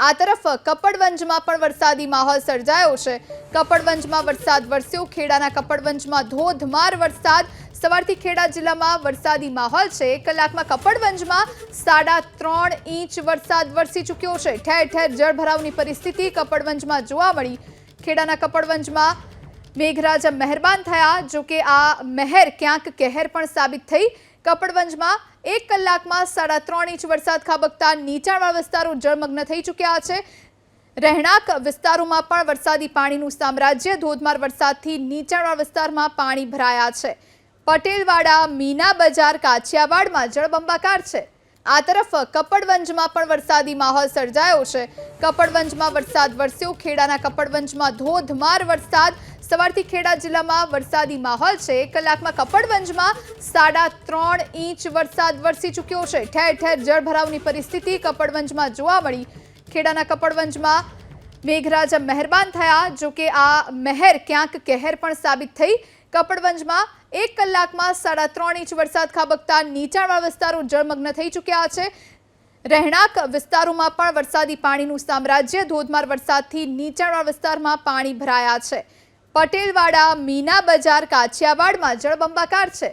આ તરફ કપડવંજમાં પણ વરસાદી માહોલ સર્જાયો છે। કપડવંજમાં વરસાદ વરસ્યો। ખેડાના કપડવંજમાં ધોધમાર વરસાદ। સવારથી ખેડા જિલ્લામાં વરસાદી માહોલ છે। કલાકમાં કપડવંજમાં 3.5 ઇંચ વરસાદ વરસી ચૂક્યો છે। ઠેર ઠેર જળભરાવની પરિસ્થિતિ કપડવંજમાં જોવા મળી। ખેડાના કપડવંજમાં મેઘરાજા મહેરબાન થયા, જો કે આ મહેર ક્યાંક કહેર પણ સાબિત થઈ। કપડવંજમાં 1 કલાકમાં 3.5 ઇંચ વરસાદ ખાબકતા નીચાણવાળા વિસ્તારો જળમગ્ન થઈ ચૂક્યા છે। રહેણાંક વિસ્તારોમાં પણ વરસાદી પાણીનું સામ્રાજ્ય। ધોધમાર વરસાદથી નીચાણવાળા વિસ્તારમાં પાણી ભરાયા છે। પટેલવાડા, મીના બજાર, કાછિયાવાડમાં જળબંબાકાર છે। આ તરફ કપડવંજમાં પણ વરસાદી માહોલ સર્જાયો છે। કપડવંજમાં વરસાદ વરસ્યો। ખેડાના કપડવંજમાં ધોધમાર વરસાદ। સવારથી ખેડા જિલ્લામાં વરસાદી માહોલ છે। કલાકમાં કપડવંજમાં 3.5 ઇંચ વરસાદ વરસી ચૂક્યો છે। ઠેર ઠેર જળભરાવની પરિસ્થિતિ કપડવંજમાં જોવા મળી। ખેડાના કપડવંજમાં મેઘરાજા મહેરબાન થયા, જો કે આ મહેર ક્યાંક કહેર પણ સાબિત થઈ। કપડવંજમાં 1 કલાકમાં 3.5 ઇંચ વરસાદ ખાબકતા નીચાણવાળા વિસ્તારો જળમગ્ન થઈ ચૂક્યા છે। રહેણાંક વિસ્તારોમાં પણ વરસાદી પાણીનું સામ્રાજ્ય। ધોધમાર વરસાદથી નીચાણવાળા વિસ્તારમાં પાણી ભરાયા છે। પટેલવાડા, મીના બજાર, કાછિયાવાડમાં જળબંબાકાર છે।